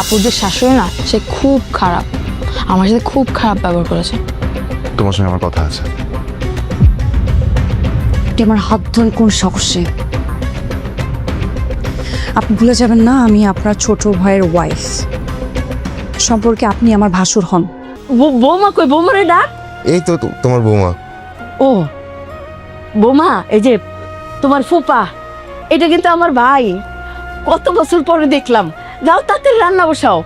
আপুর যে শাশুড়ি না, সে খুব খারাপ, আমার সাথে খুব খারাপ ব্যবহার করেছে। তোমার সঙ্গে আমার কথা আছে। আমার হাত ধরে কোন সাহসে? আপনি ভুলে যাবেন না আমি আপনার ছোট ভাইয়ের ওয়াইফ। সম্পর্কে আপনি আমার ভাসুর হন। বৌমা কই? বৌমারে ডাক। এই তো তোমার বৌমা। ও বৌমা, এই যে তোমার ফুপা, এটা কিন্তু আমার ভাই। কত বছর পরে দেখলাম। যাও তাড়াতাড়ি রান্না বসাও।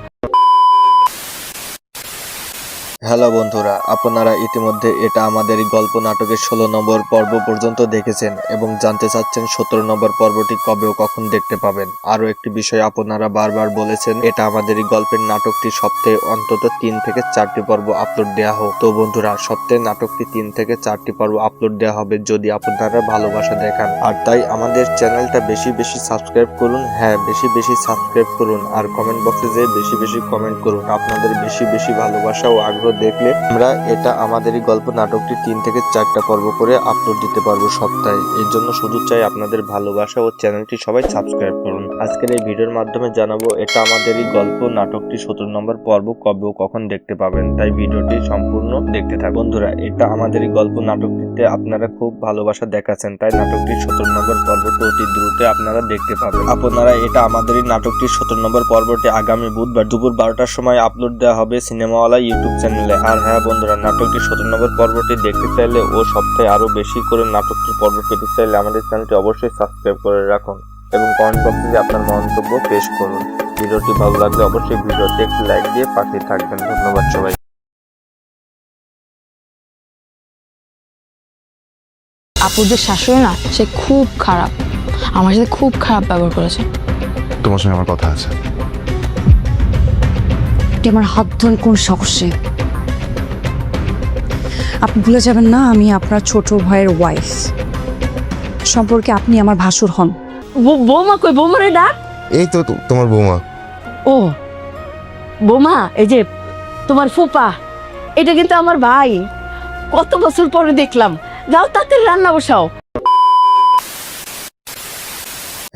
হ্যালো বন্ধুরা, আপনারা ইতিমধ্যে এটা আমাদের এই গল্প নাটকের 16 নম্বর পর্ব পর্যন্ত দেখেছেন এবং জানতে চাচ্ছেন 17 নম্বর পর্বটি কবে ও কখন দেখতে পাবেন। আরও একটি বিষয় আপনারা বারবার বলেছেন, এটা আমাদের এই গল্পের নাটকটি সপ্তাহে অন্তত 3 থেকে 4টি পর্ব আপলোড দেওয়া হোক। তো বন্ধুরা, সপ্তাহে নাটকটি 3 থেকে 4টি পর্ব আপলোড দেওয়া হবে যদি আপনারা ভালোবাসা দেখান। আর তাই আমাদের চ্যানেলটা বেশি বেশি সাবস্ক্রাইব করুন। হ্যাঁ, বেশি বেশি সাবস্ক্রাইব করুন আর কমেন্ট বক্সে যেয়ে বেশি বেশি কমেন্ট করুন। আপনাদের বেশি বেশি ভালোবাসা ও আগ্রহ দেখলে আমরা এটা আমাদেরই গল্প নাটকটি 3 থেকে 4টা পর্ব করে আপলোড দিতে পারবো সপ্তাহে। এর জন্য শুধু চাই আপনাদের ভালোবাসা ও চ্যানেলটি সবাই সাবস্ক্রাইব করুন। আজকের এই ভিডিওর মাধ্যমে জানাবো এটা আমাদেরই গল্প নাটকটি 17 নম্বর পর্ব কবে ও কখন দেখতে পাবেন, তাই ভিডিওটি সম্পূর্ণ দেখতে থাকুন। বন্ধুরা, এটা আমাদেরই গল্প নাটকটিতে আপনারা খুব ভালোবাসা দেখাচ্ছেন, তাই নাটকটির 17 নম্বর পর্বটি অতি দ্রুত আপনারা দেখতে পাবেন। আপনারা এটা আমাদেরই নাটকটির 17 নম্বর পর্বটি আগামী বুধবার দুপুর 12টার সময় আপলোড দেওয়া হবে সিনেমাওয়ালা ইউটিউব চ্যানেলে। আর হ্যাঁ বন্ধুরা, নাটকটির 17 নম্বর পর্বটি দেখতে চাইলে ও সপ্তাহে আরো বেশি করে নাটকটির পর্ব পেতে চাইলে আমাদের চ্যানেলটি অবশ্যই সাবস্ক্রাইব করে রাখুন এবং কমেন্ট বক্সে আপনার মন্তব্য পেশ করুন। ভিডিওটি ভালো লাগলে অবশ্যই ভিডিওতে একটি লাইক দিয়ে পাশে থাকবেন। ধন্যবাদ সবাই। আপুর যে শাশুড়ি না, সে খুব খারাপ, আমার সাথে খুব খারাপ ব্যবহার করেছে। তোমার সঙ্গে আমার কথা আছে। আমার হাত ধরে কোন সাহসে? আপনি ভুলে যাবেন না আমি আপনার ছোট ভাইয়ের ওয়াইফ। সম্পর্কে আপনি আমার ভাসুর হন। বৌমা কই? বৌমারে ডাক। এই তো তোমার বৌমা। ও বৌমা, এই যে তোমার ফুপা, এটা কিন্তু আমার ভাই। কত বছর পরে দেখলাম। যাও তাড়াতাড়ি রান্না বসাও।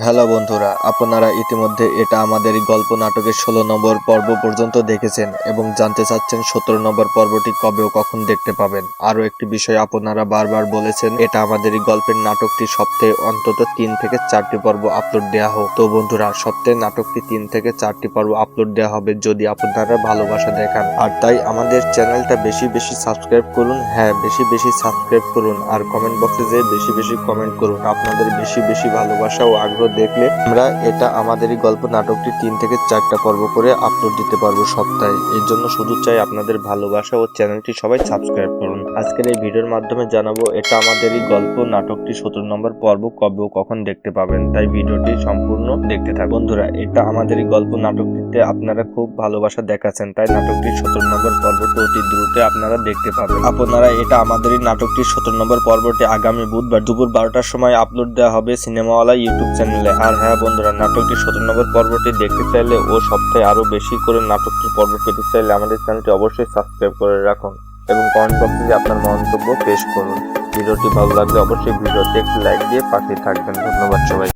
হ্যালো বন্ধুরা, আপনারা ইতিমধ্যে এটা আমাদের এই গল্প নাটকের 16 নম্বর পর্ব পর্যন্ত দেখেছেন এবং জানতে চাচ্ছেন 17 নম্বর পর্বটি কবে ও কখন দেখতে পাবেন। আরও একটি বিষয় আপনারা বারবার বলেছেন, এটা আমাদের এই গল্পের নাটকটি সপ্তাহে অন্তত 3 থেকে 4টি পর্ব আপলোড দেওয়া হোক। তো বন্ধুরা, সপ্তাহে নাটকটি 3 থেকে 4টি পর্ব আপলোড দেওয়া হবে যদি আপনারা ভালোবাসা দেখান। আর তাই আমাদের চ্যানেলটা বেশি বেশি সাবস্ক্রাইব করুন। হ্যাঁ, বেশি বেশি সাবস্ক্রাইব করুন আর কমেন্ট বক্সে যেয়ে বেশি বেশি কমেন্ট করুন। আপনাদের বেশি বেশি ভালোবাসা ও আগ্রহ দেখলে আমরা এটা আমাদেরই গল্প নাটকটি 3 থেকে 4টা পর্ব করে আপলোড দিতে পারবো সপ্তাহে। এর জন্য শুধু চাই আপনাদের ভালোবাসা ও চ্যানেলটি সবাই সাবস্ক্রাইব করুন। আজকের এই ভিডিওর মাধ্যমে জানাবো এটা আমাদেরই গল্প নাটকটি 17 নম্বর পর্ব কবে ও কখন দেখতে পাবেন, তাই ভিডিওটি সম্পূর্ণ দেখতে থাকুন। বন্ধুরা, এটা আমাদেরই গল্প নাটকটিতে আপনারা খুব ভালোবাসা দেখাচ্ছেন, তাই নাটকটির 17 নম্বর পর্বটি অতি দ্রুত আপনারা দেখতে পাবেন। আপনারা এটা আমাদেরই নাটকটির 17 নম্বর পর্বটি আগামী বুধবার দুপুর 12টার সময় আপলোড দেওয়া হবে সিনেমাওয়ালা ইউটিউব চ্যানেলে। আর হ্যাঁ বন্ধুরা, নাটকটির 17 নম্বর পর্বটি দেখতে চাইলে ও সপ্তাহে আরো বেশি করে নাটকটির পর্ব পেতে চাইলে আমাদের চ্যানেলটি অবশ্যই সাবস্ক্রাইব করে রাখুন এবং কমেন্ট বক্সে আপনার মন্তব্য পেশ করুন। ভিডিওটি ভালো লাগলে অবশ্যই ভিডিওতে একটি লাইক দিয়ে পাশে থাকবেন। ধন্যবাদ সবাই।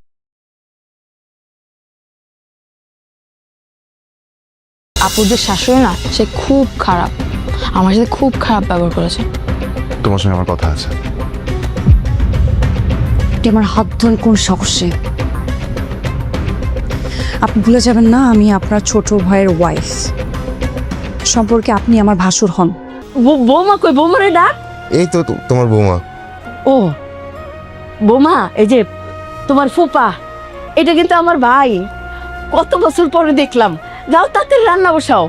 আপুর যে শাশুড়ি না, সে খুব খারাপ, আমার সাথে খুব খারাপ ব্যবহার করেছে। তোমার সঙ্গে আমার কথা আছে। আমার হাত ধরে কোন সাহসে? আপনি ভুলে যাবেন না আমি আপনার ছোট ভাইয়ের ওয়াইফ। সম্পর্কে আপনি আমার ভাসুর হন। বৌমা কই? বৌমারে ডাক। এই তো তোমার বৌমা। ও বৌমা, এই যে তোমার ফুপা, এটা কিন্তু আমার ভাই। কত বছর পরে দেখলাম। যাও তাড়াতাড়ি রান্না বসাও।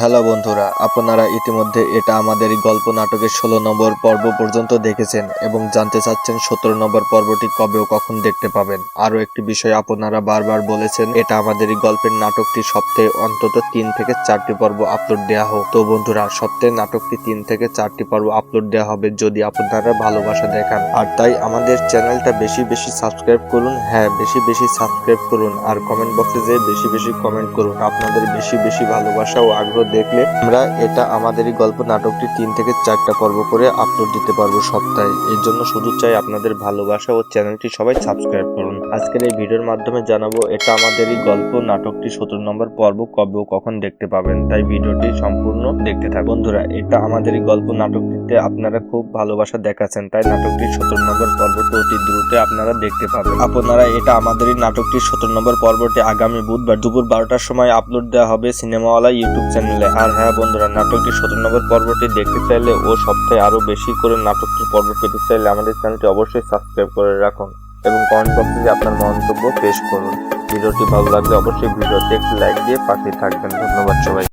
হ্যালো বন্ধুরা, আপনারা ইতিমধ্যে এটা আমাদের এই গল্প নাটকের 16 নম্বর পর্ব পর্যন্ত দেখেছেন এবং জানতে চাচ্ছেন 17 নম্বর পর্বটি কবে ও কখন দেখতে পাবেন। আরও একটি বিষয় আপনারা বারবার বলেছেন, এটা আমাদের এই গল্পের নাটকটি সপ্তাহে অন্তত 3 থেকে 4টি পর্ব আপলোড দেওয়া হোক। তো বন্ধুরা, সপ্তাহে নাটকটি 3 থেকে 4টি পর্ব আপলোড দেওয়া হবে যদি আপনারা ভালোবাসা দেখান। আর তাই আমাদের চ্যানেলটা বেশি বেশি সাবস্ক্রাইব করুন। হ্যাঁ, বেশি বেশি সাবস্ক্রাইব করুন আর কমেন্ট বক্সে যেয়ে বেশি বেশি কমেন্ট করুন। আপনাদের বেশি বেশি ভালোবাসা ও আগ্রহ দেখলে আমরা এটা আমাদেরই গল্প নাটকটি 3 থেকে 4টা পর্ব করে আপলোড দিতে পারবো সপ্তাহে। এর জন্য শুধু চাই আপনাদের ভালোবাসা ও চ্যানেলটি সবাই সাবস্ক্রাইব করুন। আজকের এই ভিডিওর মাধ্যমে জানাবো এটা আমাদেরই গল্প নাটকটি 17 নম্বর পর্ব কবে ও কখন দেখতে পাবেন, তাই ভিডিওটি সম্পূর্ণ দেখতে থাকুন। বন্ধুরা, এটা আমাদেরই গল্প নাটকটিতে আপনারা খুব ভালোবাসা দেখাচ্ছেন, তাই নাটকটির 17 নম্বর পর্বটি অতি দ্রুত আপনারা দেখতে পাবেন। আপনারা এটা আমাদেরই নাটকটির 17 নম্বর পর্বটি আগামী বুধবার দুপুর 12টার সময় আপলোড দেওয়া হবে সিনেমাওয়ালা ইউটিউব চ্যানেলে। আর হ্যাঁ বন্ধুরা, নাটকটির 17 নম্বর পর্বটি দেখতে চাইলে ও সপ্তাহে আরো বেশি করে নাটকটির পর্ব পেতে চাইলে আমাদের চ্যানেলটি অবশ্যই সাবস্ক্রাইব করে রাখুন এবং কমেন্ট বক্সে আপনার মন্তব্য পেশ করুন। ভিডিওটি ভালো লাগলে অবশ্যই ভিডিওতে একটি লাইক দিয়ে পাশে থাকবেন। ধন্যবাদ সবাই।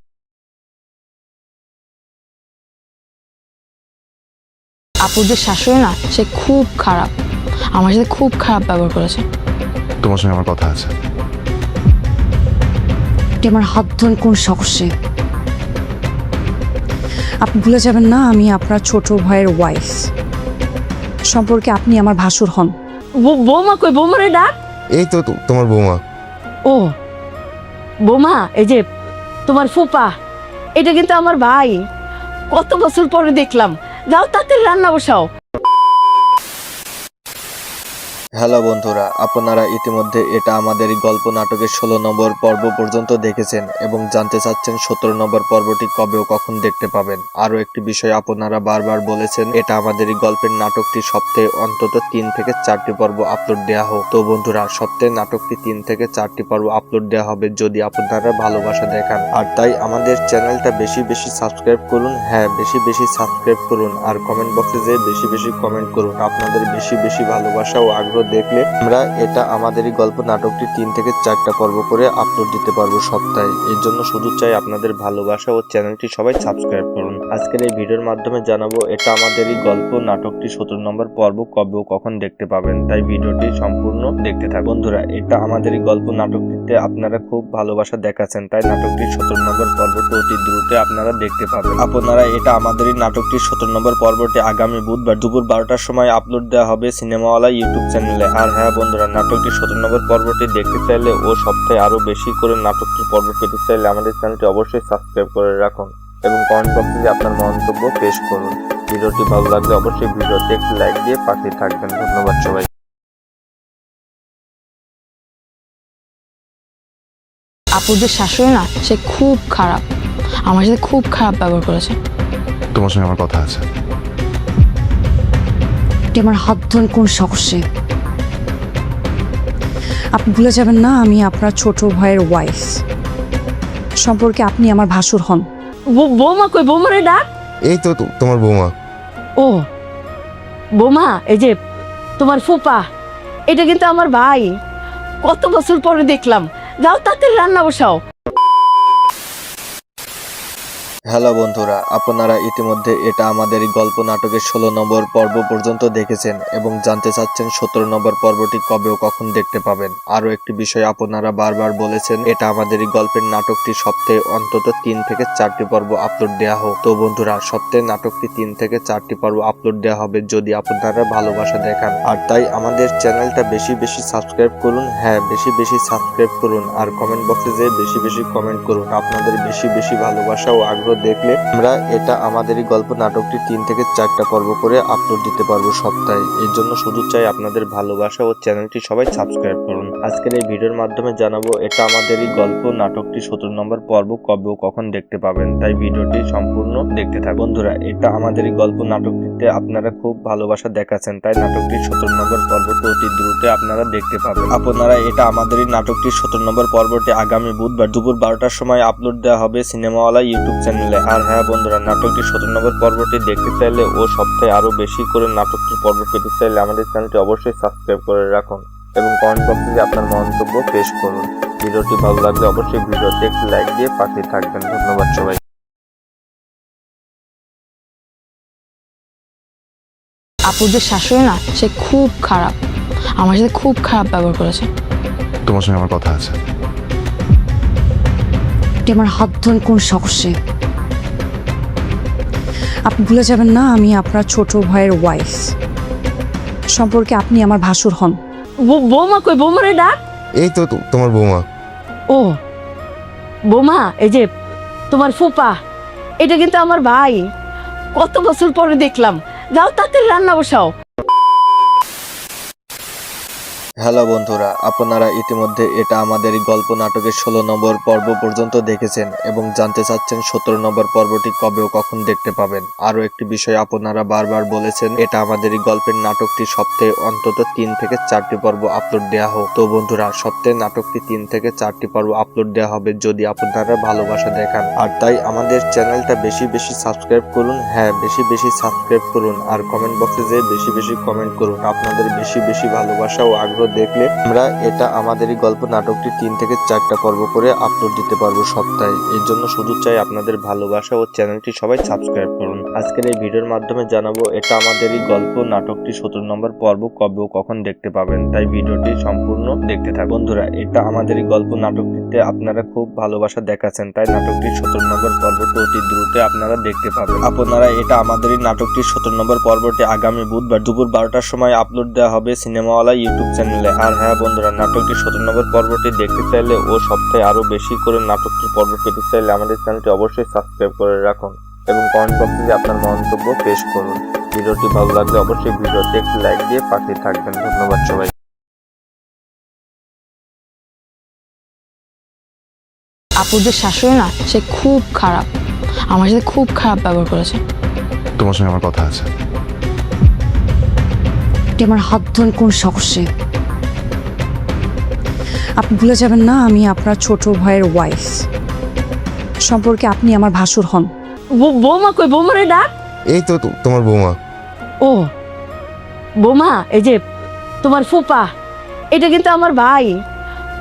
আপুর যে শাশুড়ি না, সে খুব খারাপ, আমার সাথে খুব খারাপ ব্যবহার করেছে। তোমার সঙ্গে আমার কথা আছে। এটি আমার হাত ধরে কোন সাহসে? আপনি ভুলে যাবেন না আমি আপনার ছোট ভাইয়ের ওয়াইফ। সম্পর্কে আপনি আমার ভাসুর হন। বৌমা কই? বৌমারে ডাক। এই তো তোমার বৌমা। ও বৌমা, এই যে তোমার ফুপা, এটা কিন্তু আমার ভাই। কত বছর পরে দেখলাম। যাও তাড়াতাড়ি রান্না বসাও। হ্যালো বন্ধুরা, আপনারা ইতিমধ্যে এটা আমাদেরই গল্প নাটকের 16 নম্বর পর্ব পর্যন্ত দেখেছেন এবং জানতে চাচ্ছেন 17 নম্বর পর্বটি কবে ও কখন দেখতে পাবেন। আরো একটি বিষয় আপনারা বারবার বলেছেন, এটা আমাদেরই গল্পের নাটকটি সপ্তাহে অন্তত 3 থেকে 4টি পর্ব আপলোড দেওয়া হোক। তো বন্ধুরা, সপ্তাহে নাটকটি 3 থেকে 4টি পর্ব আপলোড দেওয়া হবে যদি আপনারা ভালোবাসা দেখান। আর তাই আমাদের চ্যানেলটা বেশি বেশি সাবস্ক্রাইব করুন। হ্যাঁ, বেশি বেশি সাবস্ক্রাইব করুন আর কমেন্ট বক্সে যেয়ে বেশি বেশি কমেন্ট করুন। আপনাদের বেশি বেশি ভালোবাসা ও আগ্রহ দেখলে আমরা এটা আমাদেরই গল্প নাটকটি 3 থেকে 4টা পর্ব করে আপলোড দিতে পারবো সপ্তাহে। এর জন্য শুধু চাই আপনাদের ভালোবাসা ও চ্যানেলটি সবাই সাবস্ক্রাইব করুন। আজকের এই ভিডিওর মাধ্যমে জানাবো এটা আমাদেরই গল্প নাটকটি 17 নম্বর পর্ব কবে ও কখন দেখতে পাবেন, তাই ভিডিওটি সম্পূর্ণ দেখতে থাকুন। বন্ধুরা, এটা আমাদেরই গল্প নাটকটিতে আপনারা খুব ভালোবাসা দেখাচ্ছেন, তাই নাটকটির 17 নম্বর পর্বটি অতি দ্রুত আপনারা দেখতে পাবেন। আপনারা এটা আমাদেরই নাটকটির 17 নম্বর পর্বটি আগামী বুধবার দুপুর 12টার সময় আপলোড দেওয়া হবে সিনেমাওয়ালা ইউটিউব চ্যানেলে। আর হ্যাঁ বন্ধুরা, নাটকটির 17 নম্বর পর্বটি দেখতে চাইলে ও সপ্তাহে আরো বেশি করে নাটকটির পর্ব পেতে চাইলে আমাদের চ্যানেলটি অবশ্যই সাবস্ক্রাইব করে রাখুন এবং কমেন্ট বক্সে আপনার মন্তব্য পেশ করুন। ভিডিওটি ভালো লাগলে অবশ্যই ভিডিওতে একটি লাইক দিয়ে পাশে থাকবেন। ধন্যবাদ সবাই। আপুর যে শাশুড়ি না, সে খুব খারাপ, আমার সাথে খুব খারাপ ব্যবহার করেছে। তোমার সঙ্গে আমার কথা আছে। এটি আমার হাত ধরে কোন সাহসে? আপনি ভুলে যাবেন না আমি আপনার ছোট ভাইয়ের ওয়াইফ। সম্পর্কে আপনি আমার ভাসুর হন। বৌমা কই? বৌমারে ডাক। এই তো তোমার বৌমা। ও বৌমা, এই যে তোমার ফুপা, এটা কিন্তু আমার ভাই। কত বছর পরে দেখলাম। যাও তাড়াতাড়ি রান্না বসাও। হ্যালো বন্ধুরা, আপনারা ইতিমধ্যে এটা আমাদেরই গল্প নাটকের 16 নম্বর পর্ব পর্যন্ত দেখেছেন এবং জানতে চাচ্ছেন 17 নম্বর পর্বটি কবে ও কখন দেখতে পাবেন। আরো একটি বিষয় আপনারা বারবার বলেছেন, এটা আমাদেরই গল্পের নাটকটি সপ্তাহে অন্তত 3 থেকে 4টি পর্ব আপলোড দেওয়া হোক। তো বন্ধুরা, সপ্তাহে নাটকটি 3 থেকে 4টি পর্ব আপলোড দেওয়া হবে যদি আপনারা ভালোবাসা দেখান। আর তাই আমাদের চ্যানেলটা বেশি বেশি সাবস্ক্রাইব করুন। হ্যাঁ, বেশি বেশি সাবস্ক্রাইব করুন আর কমেন্ট বক্সে যেয়ে বেশি বেশি কমেন্ট করুন। আপনাদের বেশি বেশি ভালোবাসা ও আগ্রহ দেখলে আমরা এটা আমাদেরই গল্প নাটকটি 3 থেকে 4টা পর্ব করে আপলোড দিতে পারবো সপ্তাহে। এর জন্য শুধু চাই আপনাদের ভালোবাসা ও চ্যানেলটি সবাই সাবস্ক্রাইব করুন। আজকের এই ভিডিওর মাধ্যমে জানাবো এটা আমাদেরই গল্প নাটকটি 17 নম্বর পর্ব কবে ও কখন দেখতে পাবেন, তাই ভিডিওটি সম্পূর্ণ দেখতে থাকুন। বন্ধুরা, এটা আমাদেরই গল্প নাটকটিতে আপনারা খুব ভালোবাসা দেখাচ্ছেন, তাই নাটকটির 17 নম্বর পর্বটি অতি দ্রুত আপনারা দেখতে পাবেন। আপনারা এটা আমাদেরই নাটকটির 17 নম্বর পর্বটি আগামী বুধবার দুপুর 12টার সময় আপলোড দেওয়া হবে সিনেমাওয়ালা ইউটিউব চ্যানেলে। আর হ্যাঁ বন্ধুরা, নাটকটির 17 নম্বর পর্বটি দেখতে চাইলে ও সপ্তাহে আরো বেশি করে নাটকটির পর্ব পেতে চাইলে আমাদের চ্যানেলটি অবশ্যই সাবস্ক্রাইব করে রাখুন এবং কমেন্ট বক্সে আপনার মন্তব্য পেশ করুন। ভিডিওটি ভালো লাগলে অবশ্যই ভিডিওতে একটি লাইক দিয়ে পাশে থাকবেন। ধন্যবাদ সবাই। আপুর যে শাশুড়ি না, সে খুব খারাপ, আমার সাথে খুব খারাপ ব্যবহার করেছে। তোমার সঙ্গে আমার কথা আছে। এটি আমার হাত ধরে কোন সাহসে? আপনি ভুলে যাবেন না আমি আপনার ছোট ভাইয়ের ওয়াইফ। সম্পর্কে আপনি আমার ভাসুর হন। বৌমা কই? বৌমারে ডাক। এই তো তোমার বৌমা। ও বৌমা, এই যে তোমার ফুপা, এটা কিন্তু আমার ভাই। কত বছর পরে দেখলাম। যাও তাড়াতাড়ি রান্না বসাও। হ্যালো বন্ধুরা, আপনারা ইতিমধ্যে এটা আমাদের এই গল্প নাটকের 16 নম্বর পর্ব পর্যন্ত দেখেছেন এবং জানতে চাচ্ছেন 17 নম্বর পর্বটি কবে ও কখন দেখতে পাবেন। আরও একটি বিষয় আপনারা বারবার বলেছেন এটা আমাদের এই গল্পের নাটকটি সপ্তাহে অন্তত 3 থেকে 4টি পর্ব আপলোড দেওয়া হোক। তো বন্ধুরা, সপ্তাহে নাটকটি 3 থেকে 4টি পর্ব আপলোড দেওয়া হবে যদি আপনারা ভালোবাসা দেখান। আর তাই আমাদের চ্যানেলটা বেশি বেশি সাবস্ক্রাইব করুন। হ্যাঁ, বেশি বেশি সাবস্ক্রাইব করুন আর কমেন্ট বক্সে যেয়ে বেশি বেশি কমেন্ট করুন। আপনাদের বেশি বেশি ভালোবাসা ও আগ্রহ দেখলে আমরা এটা আমাদের এই গল্প নাটকটি 3 থেকে 4টা পর্ব করে আপলোড দিতে পারবো সপ্তাহে। এর জন্য শুধু চাই আপনাদের ভালোবাসা ও চ্যানেলটি সবাই সাবস্ক্রাইব করুন। আজকের এই ভিডিওর মাধ্যমে জানাবো এটা আমাদের এই গল্প নাটকটি 17 নম্বর পর্ব কবে ও কখন দেখতে পাবেন, তাই ভিডিওটি সম্পূর্ণ দেখতে থাকুন। বন্ধুরা, এটা আমাদের এই গল্প নাটকটিতে আপনারা খুব ভালোবাসা দেখাচ্ছেন, তাই নাটকটির 17 নম্বর পর্বটি অতি দ্রুত আপনারা দেখতে পাবেন। আপনারা এটা আমাদের এই নাটকটির 17 নম্বর পর্বটি আগামী বুধবার দুপুর 12টার সময় আপলোড দেওয়া হবে সিনেমাওয়ালা ইউটিউব চ্যানেলে। আর হ্যাঁ বন্ধুরা, নাটকটির 17 নম্বর পর্বটি দেখতে চাইলে ও সপ্তাহে আরো বেশি করে নাটকটির পর্ব পেতে চাইলে আমাদের চ্যানেলটি অবশ্যই সাবস্ক্রাইব করে রাখুন এবং কমেন্ট বক্সে আপনার মন্তব্য পেশ করুন। ভিডিওটি ভালো লাগলে অবশ্যই ভিডিওতে একটি লাইক দিয়ে পাশে থাকবেন। ধন্যবাদ সবাই। আপুর যে শাশুড়ি না, সে খুব খারাপ, আমার সাথে খুব খারাপ ব্যবহার করেছে। তোমার সঙ্গে আমার কথা আছে। আপনি আমার হাত ধরেন কোন সাহসে? আপনি ভুলে যাবেন না আমি আপনার ছোট ভাইয়ের ওয়াইফ। সম্পর্কে আপনি আমার ভাসুর হন। বৌমা কই? বৌমারে ডাক। এই তো তোমার বৌমা। ও বৌমা, এই যে তোমার ফুপা, এটা কিন্তু আমার ভাই।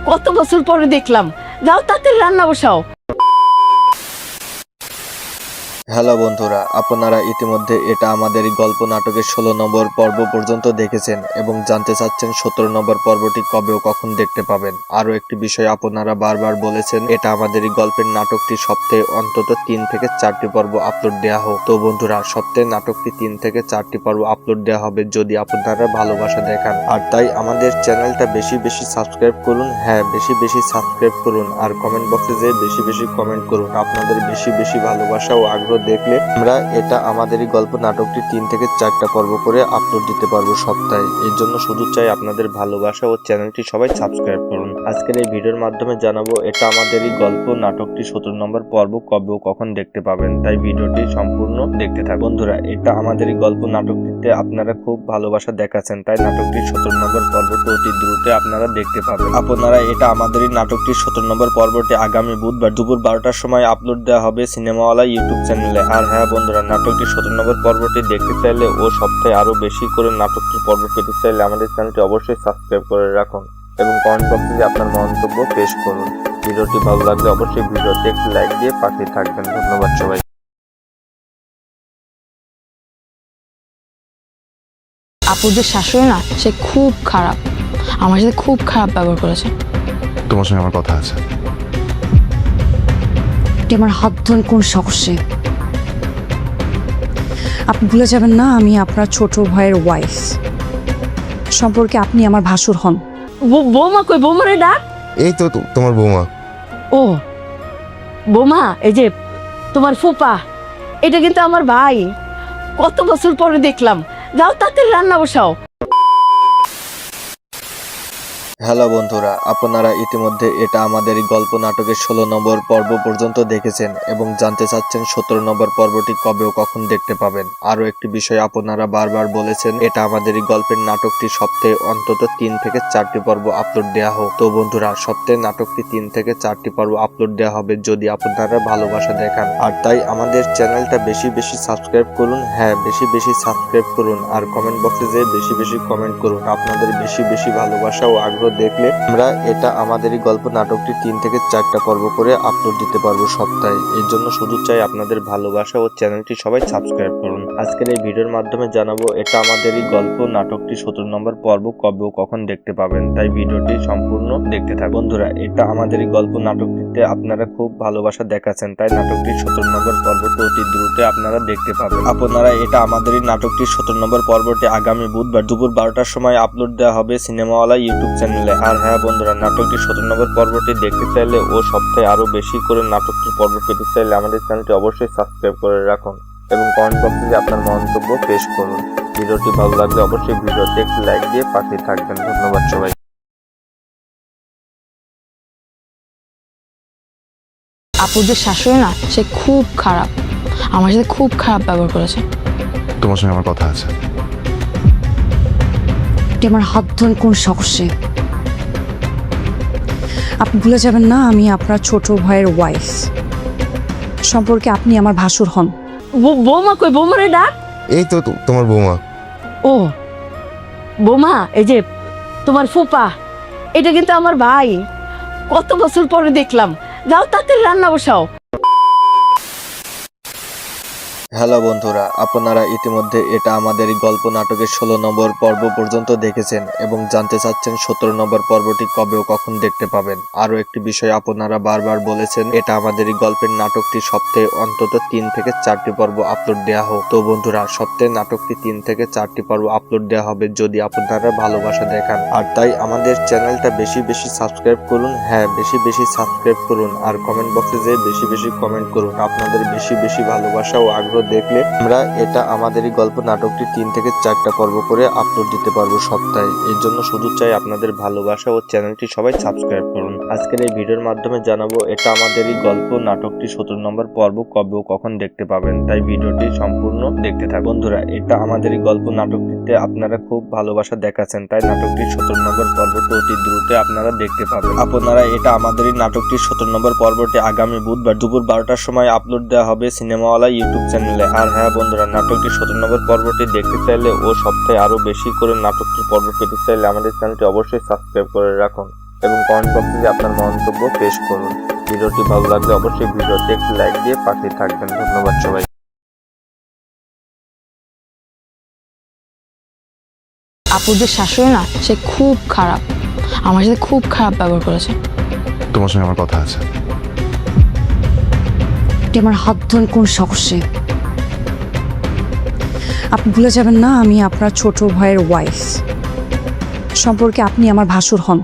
কত বছর পরে দেখলাম। যাও তাড়াতাড়ি রান্না বসাও। হ্যালো বন্ধুরা, আপনারা ইতিমধ্যে এটা আমাদের এই গল্প নাটকের 16 নম্বর পর্ব পর্যন্ত দেখেছেন এবং জানতে চাচ্ছেন 17 নম্বর পর্বটি কবে ও কখন দেখতে পাবেন। আরও একটি বিষয় আপনারা বারবার বলেছেন এটা আমাদের এই গল্পের নাটকটি সপ্তাহে অন্তত 3 থেকে 4টি পর্ব আপলোড দেওয়া হোক। তো বন্ধুরা, সপ্তাহে নাটকটি 3 থেকে 4টি পর্ব আপলোড দেওয়া হবে যদি আপনারা ভালোবাসা দেখান। আর তাই আমাদের চ্যানেলটা বেশি বেশি সাবস্ক্রাইব করুন। হ্যাঁ, বেশি বেশি সাবস্ক্রাইব করুন আর কমেন্ট বক্সে যেয়ে বেশি বেশি কমেন্ট করুন। আপনাদের বেশি বেশি ভালোবাসা ও আগ্রহ দেখলে আমরা এটা আমাদের এই গল্প নাটকটি 3 থেকে 4টা পর্ব করে আপলোড দিতে পারবো সপ্তাহে। এর জন্য শুধু চাই আপনাদের ভালোবাসা ও চ্যানেলটি সবাই সাবস্ক্রাইব করুন। আজকের এই ভিডিওর মাধ্যমে জানাবো এটা আমাদের এই গল্প নাটকটি 17 নম্বর পর্ব কবে ও কখন দেখতে পাবেন, তাই ভিডিওটি সম্পূর্ণ দেখতে থাকুন। বন্ধুরা, এটা আমাদের এই গল্প নাটকটিতে আপনারা খুব ভালোবাসা দেখাচ্ছেন, তাই নাটকটির 17 নম্বর পর্বটি অতি দ্রুত আপনারা দেখতে পাবেন। আপনারা এটা আমাদের এই নাটকটির 17 নম্বর পর্বটি আগামী বুধবার দুপুর 12টার সময় আপলোড দেওয়া হবে সিনেমাওয়ালা ইউটিউব চ্যানেলে। আর হ্যাঁ বন্ধুরা, নাটকটির 17 নম্বর পর্বটি দেখতে চাইলে ও সপ্তাহে আরো বেশি করে নাটকটির পর্ব পেতে চাইলে আমাদের চ্যানেলটি অবশ্যই সাবস্ক্রাইব করে রাখুন এবং কমেন্ট বক্সে আপনার মন্তব্য পেশ করুন। ভিডিওটি ভালো লাগলে অবশ্যই ভিডিওতে একটি লাইক দিয়ে পাশে থাকবেন। ধন্যবাদ সবাই। আপুর যে শাশুড়ি না, সে খুব খারাপ, আমার সাথে খুব খারাপ ব্যবহার করেছে। তোমার সঙ্গে আমার কথা আছে। আপনি আমার হাত ধরেন কোন সাহসে? আপনি ভুলে যাবেন না আমি আপনার ছোট ভাইয়ের ওয়াইফ। সম্পর্কে আপনি আমার ভাসুর হন। বৌমা কই? বৌমারে ডাক। এই তো তোমার বৌমা। ও বৌমা, এই যে তোমার ফুপা, এটা কিন্তু আমার ভাই। কত বছর পরে দেখলাম। যাও তাড়াতাড়ি রান্না বসাও। হ্যালো বন্ধুরা, আপনারা ইতিমধ্যে এটা আমাদের এই গল্প নাটকের 16 নম্বর পর্ব পর্যন্ত দেখেছেন এবং জানতে চাচ্ছেন 17 নম্বর পর্বটি কবে ও কখন দেখতে পাবেন। আরও একটি বিষয় আপনারা বারবার বলেছেন এটা আমাদের এই গল্পের নাটকটি সপ্তাহে অন্তত 3 থেকে 4টি পর্ব আপলোড দেওয়া হোক। তো বন্ধুরা, সপ্তাহে নাটকটি 3 থেকে 4টি পর্ব আপলোড দেওয়া হবে যদি আপনারা ভালোবাসা দেখান। আর তাই আমাদের চ্যানেলটা বেশি বেশি সাবস্ক্রাইব করুন। হ্যাঁ, বেশি বেশি সাবস্ক্রাইব করুন আর কমেন্ট বক্সে যেয়ে বেশি বেশি কমেন্ট করুন। আপনাদের বেশি বেশি ভালোবাসা ও আগ্রহ দেখলে আমরা এটা আমাদের এই গল্প নাটকটি 3 থেকে 4টা পর্ব করে আপলোড দিতে পারবো সপ্তাহে। এর জন্য শুধু চাই আপনাদের ভালোবাসা ও চ্যানেলটি সবাই সাবস্ক্রাইব করুন। আজকের এই ভিডিওর মাধ্যমে জানাবো এটা আমাদের এই গল্প নাটকটি 17 নম্বর পর্ব কবে ও কখন দেখতে পাবেন, তাই ভিডিওটি সম্পূর্ণ দেখতে থাকুন। বন্ধুরা, এটা আমাদের এই গল্প নাটকটিতে আপনারা খুব ভালোবাসা দেখাচ্ছেন, তাই নাটকটির 17 নম্বর পর্বটি অতি দ্রুত আপনারা দেখতে পাবেন। আপনারা এটা আমাদের এই নাটকটির 17 নম্বর পর্বটি আগামী বুধবার দুপুর 12টার সময় আপলোড দেওয়া হবে সিনেমাওয়ালা ইউটিউব চ্যানেলে। আর হ্যাঁ বন্ধুরা, নাটকটির 17 নম্বর পর্বটি দেখতে চাইলে ও সপ্তাহে আরো বেশি করে নাটকটির পর্ব পেতে চাইলে আমাদের চ্যানেলটি অবশ্যই সাবস্ক্রাইব করে রাখুন এবং কমেন্ট বক্সে আপনার মন্তব্য পেশ করুন। ভিডিওটি ভালো লাগলে অবশ্যই ভিডিওতে একটি লাইক দিয়ে পাশে থাকবেন। ধন্যবাদ সবাই। আপুর যে শাশুড়ি না সে খুব খারাপ, আমার সাথে খুব খারাপ ব্যবহার করেছে। তোমার সঙ্গে আমার কথা আছে। আপনি আমার হাত ধরেন কোন সাহসে? আপনি ভুলে যাবেন না আমি আপনার ছোট ভাইয়ের ওয়াইফ। সম্পর্কে আপনি আমার ভাসুর হন। বৌমা কই? বৌমারে ডাক। এই তো তোমার বৌমা। ও বৌমা, এই যে তোমার ফুপা, এটা কিন্তু আমার ভাই। কত বছর পরে দেখলাম, যাও তাড়াতাড়ি রান্না বসাও। হ্যালো বন্ধুরা, আপনারা ইতিমধ্যে এটা আমাদের গল্প নাটকের 16 নম্বর পর্ব পর্যন্ত দেখেছেন এবং জানতে চাচ্ছেন 17 নম্বর পর্বটি কবে ও কখন দেখতে পাবেন। আরও একটি বিষয় আপনারা বারবার বলেছেন, এটা আমাদের গল্পের নাটকটি সপ্তাহে অন্তত 3 থেকে 4টি পর্ব আপলোড দেওয়া হোক। তো বন্ধুরা, সপ্তাহে নাটকটি 3 থেকে 4টি পর্ব আপলোড দেওয়া হবে যদি আপনারা ভালোবাসা দেখান। আর তাই আমাদের চ্যানেলটা বেশি বেশি সাবস্ক্রাইব করুন। হ্যাঁ, বেশি বেশি সাবস্ক্রাইব করুন আর কমেন্ট বক্সে যেয়ে বেশি বেশি কমেন্ট করুন। আপনাদের বেশি বেশি ভালোবাসা ও আগ্রহ দেখলে আমরা এটা আমাদেরই গল্প নাটকটি 3 থেকে 4টা পর্ব করে আপলোড দিতে পারবো সপ্তাহে। এর জন্য শুধু চাই আপনাদের ভালোবাসা ও চ্যানেলটি সবাই সাবস্ক্রাইব করুন। আজকের এই ভিডিওর মাধ্যমে জানাবো এটা আমাদেরই গল্প নাটকটি 17 নম্বর পর্ব কবে ও কখন দেখতে পাবেন, তাই ভিডিওটি সম্পূর্ণ দেখতে থাকুন। বন্ধুরা, এটা আমাদেরই গল্প নাটকটিতে আপনারা খুব ভালোবাসা দেখাচ্ছেন, তাই নাটকটির 17 নম্বর পর্বটি অতি দ্রুত আপনারা দেখতে পাবেন। আপনারা এটা আমাদেরই নাটকটির 17 নম্বর পর্বটি আগামী বুধবার দুপুর 12টার সময় আপলোড দেওয়া হবে সিনেমাওয়ালা ইউটিউব চ্যানেলে। আর হ্যাঁ বন্ধুরা, নাটকটির 17 নম্বর পর্বটি দেখতে চাইলে ও সপ্তাহে আরো বেশি করে নাটকটির পর্ব পেতে চাইলে আমাদের চ্যানেলটি অবশ্যই সাবস্ক্রাইব করে রাখুন এবং কমেন্ট বক্সে আপনার মন্তব্য পেশ করুন। ভিডিওটি ভালো লাগলে অবশ্যই ভিডিওতে একটি লাইক দিয়ে পাশে থাকবেন। ধন্যবাদ সবাই। আপুর যে শাশুড়ি না সে খুব খারাপ, আমার সাথে খুব খারাপ ব্যবহার করেছে। তোমার সঙ্গে আমার কথা আছে। আপনি আমার হাত ধরেন কোন সাহসে? আপনি ভুলে যাবেন না আমি আপনার ছোট ভাইয়ের ওয়াইফ। সম্পর্কে আপনি আমার ভাসুর হন।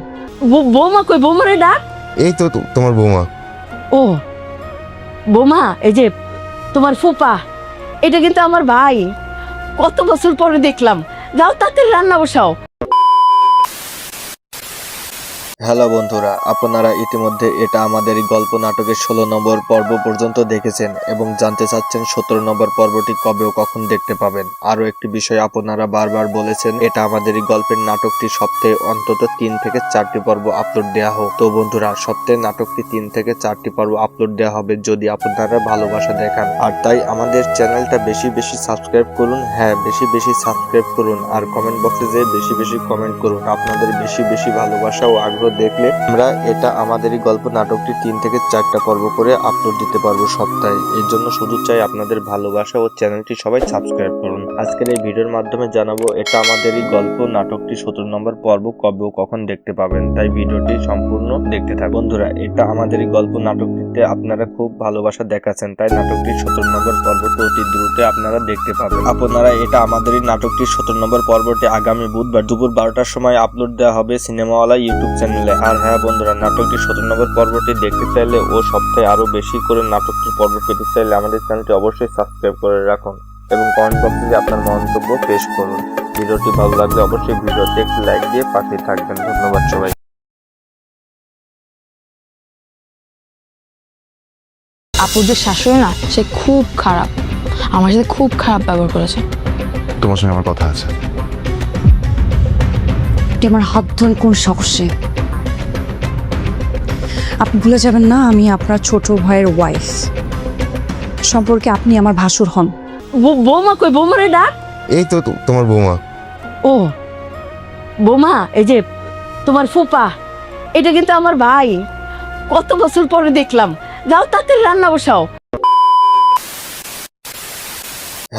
বৌমা কই? বৌমারে ডাক। এই তো তোমার বৌমা। ও বৌমা, এই যে তোমার ফুপা, এটা কিন্তু আমার ভাই। কত বছর পরে দেখলাম, যাও তাড়াতাড়ি রান্না বসাও। হ্যালো বন্ধুরা, আপনারা ইতিমধ্যে এটা আমাদের গল্প নাটকের 16 নম্বর পর্ব পর্যন্ত দেখেছেন এবং জানতে চাচ্ছেন 17 নম্বর পর্বটি কবে ও কখন দেখতে পাবেন। আরও একটি বিষয় আপনারা বারবার বলেছেন, এটা আমাদের গল্পের নাটকটি সপ্তাহে অন্তত 3 থেকে 4টি পর্ব আপলোড দেওয়া হোক। তো বন্ধুরা, সপ্তাহে নাটকটি 3 থেকে 4টি পর্ব আপলোড দেওয়া হবে যদি আপনারা ভালোবাসা দেখান। আর তাই আমাদের চ্যানেলটা বেশি বেশি সাবস্ক্রাইব করুন। হ্যাঁ, বেশি বেশি সাবস্ক্রাইব করুন আর কমেন্ট বক্সে যেয়ে বেশি বেশি কমেন্ট করুন। আপনাদের বেশি বেশি ভালোবাসা ও আগ্রহ দেখলে আমরা এটা আমাদেরই গল্প নাটকটি 3 থেকে 4টা পর্ব করে আপলোড দিতে পারবো সপ্তাহে। এর জন্য শুধু চাই আপনাদের ভালোবাসা ও চ্যানেলটি সবাই সাবস্ক্রাইব করুন। আজকের এই ভিডিওর মাধ্যমে জানাবো এটা আমাদেরই গল্প নাটকটি 17 নম্বর পর্ব কবে ও কখন দেখতে পাবেন, তাই ভিডিওটি সম্পূর্ণ দেখতে থাকুন। বন্ধুরা, এটা আমাদেরই গল্প নাটকটিতে আপনারা খুব ভালোবাসা দেখাচ্ছেন, তাই নাটকটির 17 নম্বর পর্বটি অতি দ্রুত আপনারা দেখতে পাবেন। আপনারা এটা আমাদেরই নাটকটির 17 নম্বর পর্বটি আগামী বুধবার দুপুর 12টার সময় আপলোড দেওয়া হবে সিনেমাওয়ালা ইউটিউব চ্যানেলে। আর হ্যাঁ বন্ধুরা, নাটকটির 17 নম্বর পর্বটি দেখতে চাইলে ও সপ্তাহে আরো বেশি করে নাটকটির পর্ব পেতে চাইলে আমাদের চ্যানেলটি অবশ্যই সাবস্ক্রাইব করে রাখুন এবং কমেন্ট বক্সে আপনার মন্তব্য পেশ করুন। ভিডিওটি ভালো লাগলে অবশ্যই ভিডিওতে একটি লাইক দিয়ে পাশে থাকবেন। ধন্যবাদ সবাই। আপুর যে শাশুড়ি না সে খুব খারাপ, আমার সাথে খুব খারাপ ব্যবহার করেছে। তোমার সঙ্গে আমার কথা আছে। আপনি আমার হাত ধরেন কোন সাহসে? আপনি ভুলে যাবেন না আমি আপনার ছোট ভাইয়ের ওয়াইফ। সম্পর্কে আপনি আমার ভাসুর হন। বৌমা কই? বৌমারে ডাক। এই তো তোমার বৌমা। ও বৌমা, এই যে তোমার ফুপা, এটা কিন্তু আমার ভাই। কত বছর পরে দেখলাম, যাও তাড়াতাড়ি রান্না বসাও।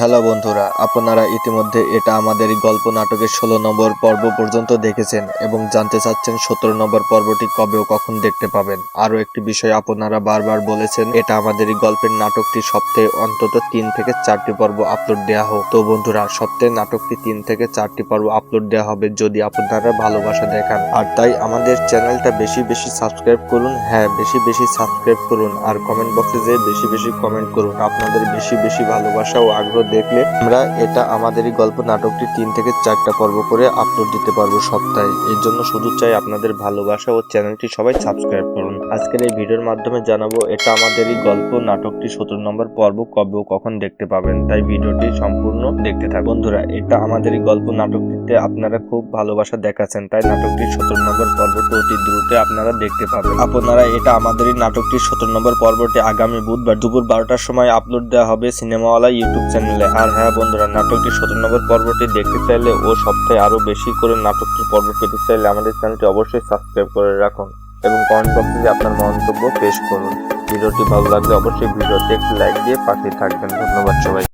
হ্যালো বন্ধুরা, আপনারা ইতিমধ্যে এটা আমাদের গল্প নাটকের 16 নম্বর পর্ব পর্যন্ত দেখেছেন এবং জানতে চাচ্ছেন 17 নম্বর পর্বটি কবে ও কখন দেখতে পাবেন। আরও একটি বিষয় আপনারা বারবার বলেছেন, এটা আমাদের গল্পের নাটকটি সপ্তাহে অন্তত 3 থেকে 4টি পর্ব আপলোড দেওয়া হোক। তো বন্ধুরা, সপ্তাহে নাটকটি 3 থেকে 4টি পর্ব আপলোড দেওয়া হবে যদি আপনারা ভালোবাসা দেখান। আর তাই আমাদের চ্যানেলটা বেশি বেশি সাবস্ক্রাইব করুন। হ্যাঁ, বেশি বেশি সাবস্ক্রাইব করুন আর কমেন্ট বক্সে যেয়ে বেশি বেশি কমেন্ট করুন। আপনাদের বেশি বেশি ভালোবাসা ও আগ্রহ দেখলে আমরা এটা আমাদেরই গল্প নাটকটি 3 থেকে 4টা পর্ব করে আপলোড দিতে পারবো সপ্তাহে। এর জন্য শুধু চাই আপনাদের ভালোবাসা ও চ্যানেলটি সবাই সাবস্ক্রাইব করুন। আজকের এই ভিডিওর মাধ্যমে জানাবো এটা আমাদেরই গল্প নাটকটি 17 নম্বর পর্ব কবে ও কখন দেখতে পাবেন, তাই ভিডিওটি সম্পূর্ণ দেখতে থাকুন। বন্ধুরা, এটা আমাদেরই গল্প নাটকটিতে আপনারা খুব ভালোবাসা দেখাচ্ছেন, তাই নাটকটির 17 নম্বর পর্বটি অতি দ্রুত আপনারা দেখতে পাবেন। আপনারা এটা আমাদেরই নাটকটির 17 নম্বর পর্বটি আগামী বুধবার দুপুর 12টার সময় আপলোড দেওয়া হবে সিনেমাওয়ালা ইউটিউব চ্যানেলে। আর হ্যাঁ বন্ধুরা, নাটকটির 17 নম্বর পর্বটি দেখতে চাইলে ও সপ্তাহে আরো বেশি করে নাটকটির পর্ব পেতে চাইলে আমাদের চ্যানেলটি অবশ্যই সাবস্ক্রাইব করে রাখুন এবং কমেন্ট বক্সে আপনার মন্তব্য পেশ করুন। ভিডিওটি ভালো লাগলে অবশ্যই ভিডিওতে একটি লাইক দিয়ে পাশে থাকবেন। ধন্যবাদ সবাই।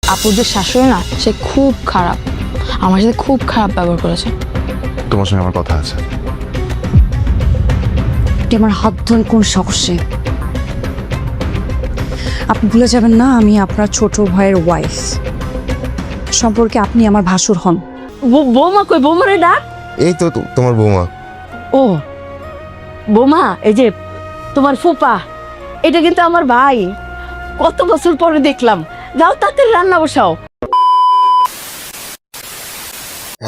আপুর যে শাশুড়ি না, সে খুব খারাপ, আমার সাথে খুব খারাপ ব্যবহার করেছে। তোমার সঙ্গে আমার কথা আছে। আপনি আমার হাত ধরেন কোন সাহসে? আপনি ভুলে যাবেন না আমি আপনার ছোট ভাইয়ের ওয়াইফ। সম্পর্কে আপনি আমার ভাসুর হন। বৌমা কই? বৌমারে ডাক। এই তো তোমার বৌমা। ও বৌমা, এই যে তোমার ফুপা, এটা কিন্তু আমার ভাই। কত বছর পরে দেখলাম। যাও তাড়াতাড়ি রান্না বসাও।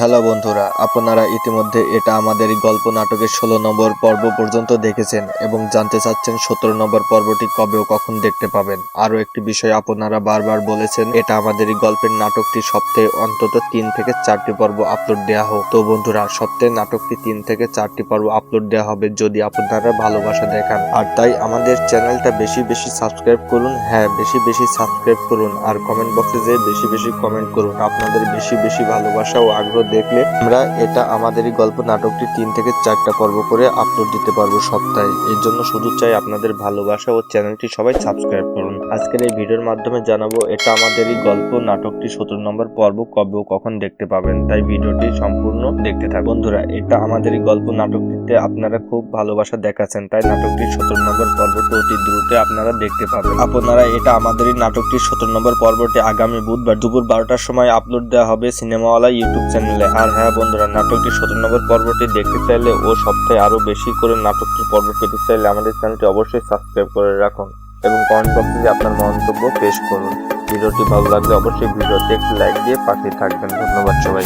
হ্যালো বন্ধুরা, আপনারা ইতিমধ্যে এটা আমাদেরই গল্প নাটকের 16 নম্বর পর্ব পর্যন্ত দেখেছেন এবং জানতে চাচ্ছেন 17 নম্বর পর্বটি কবে ও কখন দেখতে পাবেন। আরো একটি বিষয় আপনারা বারবার বলেছেন, এটা আমাদেরই গল্পের নাটকটি সপ্তাহে অন্তত 3 থেকে 4টি পর্ব আপলোড দেওয়া হোক। তো বন্ধুরা, সপ্তাহে নাটকটি 3 থেকে 4টি পর্ব আপলোড দেওয়া হবে যদি আপনারা ভালোবাসা দেখান। আর তাই আমাদের চ্যানেলটা বেশি বেশি সাবস্ক্রাইব করুন। হ্যাঁ, বেশি বেশি সাবস্ক্রাইব করুন আর কমেন্ট বক্সে যেয়ে বেশি বেশি কমেন্ট করুন। আপনাদের বেশি বেশি ভালোবাসা ও আগ্রহ দেখলে আমরা এটা আমাদেরই গল্প নাটকটি 3 থেকে 4টা পর্ব করে আপলোড দিতে পারবো সপ্তাহে। এর জন্য শুধু চাই আপনাদের ভালোবাসা ও চ্যানেলটি সবাই সাবস্ক্রাইব করুন। আজকের এই ভিডিওর মাধ্যমে জানাবো এটা আমাদেরই গল্প নাটকটি 17 নম্বর পর্ব কবে ও কখন দেখতে পাবেন, তাই ভিডিওটি সম্পূর্ণ দেখতে থাকুন। বন্ধুরা, এটা আমাদেরই গল্প নাটকটিতে আপনারা খুব ভালোবাসা দেখাচ্ছেন, তাই নাটকটির 17 নম্বর পর্বটি অতি দ্রুত আপনারা দেখতে পাবেন। আপনারা এটা আমাদেরই নাটকটির 17 নম্বর পর্বটি আগামী বুধবার দুপুর 12টার সময় আপলোড দেওয়া হবে সিনেমাওয়ালা ইউটিউব চ্যানেলে। আর হ্যাঁ বন্ধুরা, নাটকটির 17 নম্বর পর্বটি দেখতে চাইলে ও সপ্তাহে আরো বেশি করে নাটকটির পর্ব পেতে চাইলে আমাদের চ্যানেলটি অবশ্যই সাবস্ক্রাইব করে রাখুন এবং কমেন্ট বক্সে আপনার মন্তব্য পেশ করুন। ভিডিওটি ভালো লাগলে অবশ্যই ভিডিওতে একটি লাইক দিয়ে পাশে থাকবেন। ধন্যবাদ সবাই।